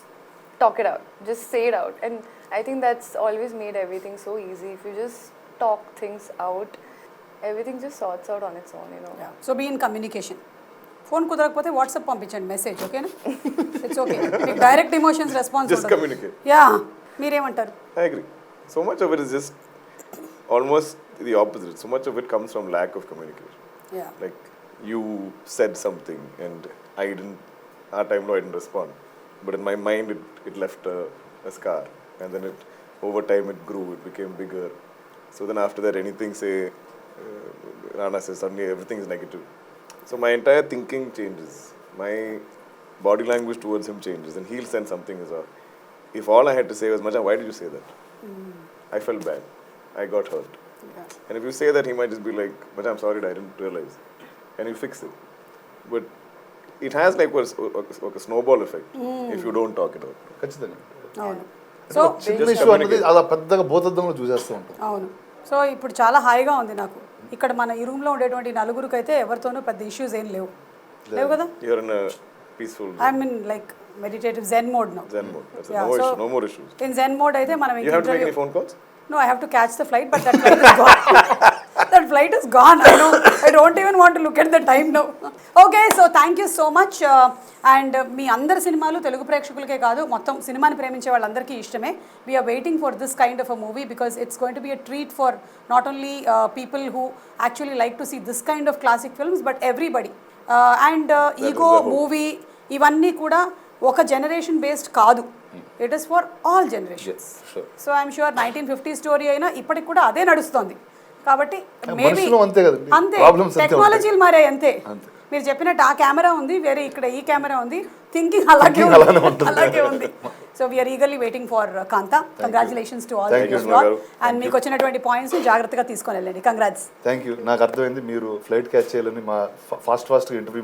talk it out, just say it out. And I think that's always made everything so easy. If you just talk things out, everything just sorts out on its own, you know. Yeah. So be in communication. Phone కుదరకపోతే WhatsApp పంపించండి message, ఓకేనా? It's okay. మీకు direct emotions response Just communicate. Ya, మీరేమంటారు? I agree. So much of it is just almost the opposite. So much of it comes from lack of communication. Yeah. Like you said something and our time I didn't respond. But in my mind it left a scar. And then over time it grew, it became bigger. So then after that anything say, Rana says, suddenly everything is negative. So my entire thinking changes. My body language towards him changes, and he'll send something as well. If all I had to say was, Macha, why did you say that? I felt bad. I got hurt. And if you say that, he might just be like, Macha, I'm sorry, I didn't realize. And he'll fix it. But it has like a snowball effect if you don't talk it out. ఖచ్చితంగా. అవును. So చిన్న issue అనేది అలా పెద్దగా భూతద్దంలో చూసేస్తూ ఉంటాం. అవును. So ఇప్పుడు చాలా హాయిగా ఉంది నాకు. ఇక్కడ మన ఈ రూమ్లో ఉండేటువంటి నలుగురికి అయితే ఎవరితోనూ పెద్ద ఇష్యూస్ ఏం లేవు కదా. You're in a peaceful. I'm in like meditative Zen mode now. Zen mode. That's Yeah, no more issues. In Zen mode అయితే మనం You have to make any phone calls? No, I have to catch the flight, but that flight is gone. That flight is gone. I know. I don't even want to look at the time now. Okay, so thank you so much. And మీ అందరి సినిమాలు తెలుగు ప్రేక్షకులకే కాదు మొత్తం సినిమాని ప్రేమించే వాళ్ళందరికీ ఇష్టమే. We are waiting for this kind of a movie because it's going to be a treat for not only people who actually like to see this kind of classic films, but everybody. And Ego movie ఇవన్నీ కూడా ఒక generation based కాదు. It is for all generations. So I'm sure 1950 story అయినా ఇప్పటికి కూడా అదే నడుస్తుంది. కాబట్టి మేబీ అంతే టెక్నాలజీలు మారాయి అంతే. మీరు చెప్పినట్టు ఆ కెమెరా ఉంది, వేరే ఇక్కడ ఈ కెమెరా ఉంది, థింకింగ్ అలాగే ఉంది. So we are eagerly waiting for Kantha. Congratulations to all and మీకు వచ్చినటువంటి పాయింట్స్ జాగ్రత్తగా తీసుకొని వెళ్ళండి. కంగ్రాట్స్. Thank you. నాకు అర్థమైంది మీరు ఫ్లైట్ క్యాచ్ చేయాలని మా ఫాస్ట్ ఇంటర్వ్యూ.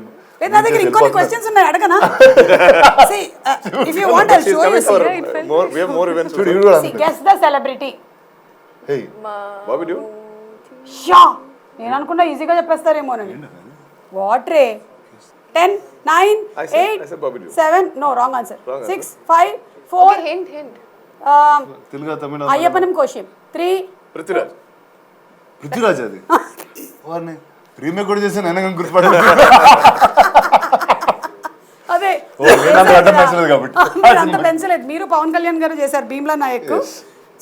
నా దగ్గర ఇంకొన్ని క్వశ్చన్స్ ఉన్నాయి, అడగనా? See, if you want I'll show you. We have more events. See, guess the celebrity. Hey. Bobby Dew? Shah నేను అనుకున్నా ఈజీగా చెప్పేస్తారేమోనని. వాట్ రే? 10 9 8 7 no wrong answer. 6 5 4 hint. Telugu Tamil Ayyappanum Koshiyum 3 Prithviraj అది వారిని రీమేక్ కూడా చేసి నేను గుర్తుపడలేదు. అదే అంత పెన్సిల్ మీరు పవన్ కళ్యాణ్ గారు చేశారు Bheemla Nayak.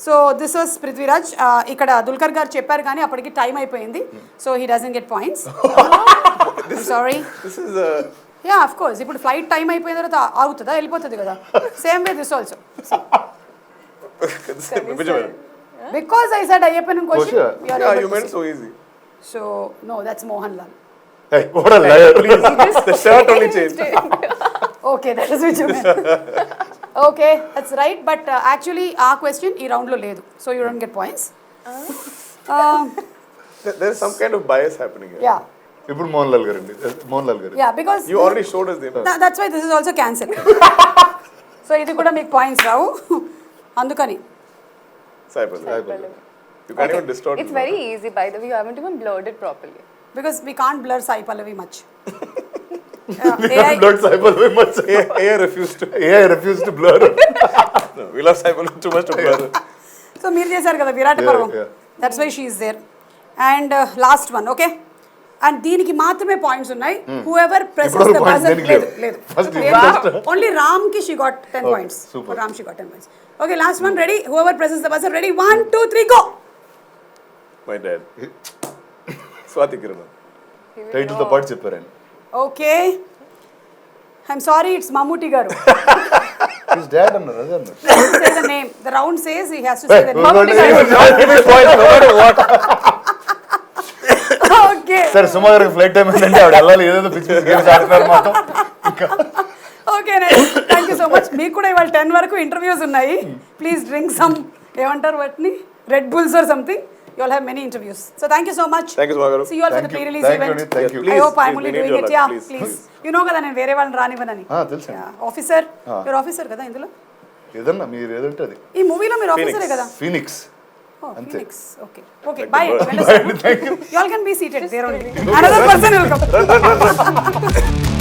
So this was Prithviraj. ఇక్కడ దుల్కర్ గారు చెప్పారు కానీ అప్పటికి టైం అయిపోయింది. So he doesn't get points. Sorry. Yeah of course ఇప్పుడు ఫ్లైట్ టైం అయిపోయిన తర్వాత ఆగుతుందా, వెళ్ళిపోతుంది కదా. Same way this also. Because I said Ayyappan question. Yeah, you meant so easy. So no, that's Mohanlal. Hey, what a liar. The shirt only changed. Okay, that is which you meant. Okay, that's right. But actually, our question ee round lo ledu. So you don't get points. There is some kind of bias happening here. Yeah. ఇప్పుడు మోహన్లాల్ గారు. Yeah, because You already showed us the image. That's why this is also cancelled. So ఇది కూడా మీకు points రావు అందుకని. Sai Pallavi. You can't even distort. It's very easy, by the way. You haven't even blurred it properly. Because we can't blur Sai Pallavi much. Blurred Sai Pallavi much. AI refused to blur. No, we love Sai Pallavi too much to blur. So మీరు చేశారు కదా విరాట పర్వం. That's why she is there. And last one, okay? And దీనికి మాత్రమే points ఉన్నాయి. Whoever presses the buzzer. లేదు. Only Ram ki she got 10 points. For Ram she got 10 points. Okay, last one, ready? Whoever presses the buzzer, ready? 1 2 3 go. My dad. Swati Kiran. Title తో పాటు చెప్పారు ఆయన. Okay. I'm sorry, it's Mammootty garu. His dad అన్నారు అదే అన్నారు. Say the name. The round says he has to say the name. Okay. సరే సుమా గారికి flight time ఏంటంటే ఆవిడ వెళ్ళాలి, ఏదో పిచ్చి గేమ్స్ ఆడుతున్నారు మొత్తం. Okay thank you so much. మీకు కూడా ఇవాళ 10 వరకు ఇంటర్వ్యూస్ ఉన్నాయి. ప్లీజ్ డ్రింక్ సమ్ ఏమంటారు వాటిని red bulls or something. You all have many interviews. So thank you so much. Thank you, Suma. See you all for the pre-release event. Thank you. I hope I'm only doing it. Yeah, please. You know kada నేను వేరే వాళ్ళని రానివ్వనని. తెలుసు. Officer, మీరు officer కదా ఇందులో? ఏదన్నా మీరు ఏదంటే అది. ఈ మూవీలో మీరు ఆఫీసరే కదా? ఫీనిక్స్. అంతే. Phoenix. Okay. Okay. Bye. Thank you. You all can be seated there only. Another person will come.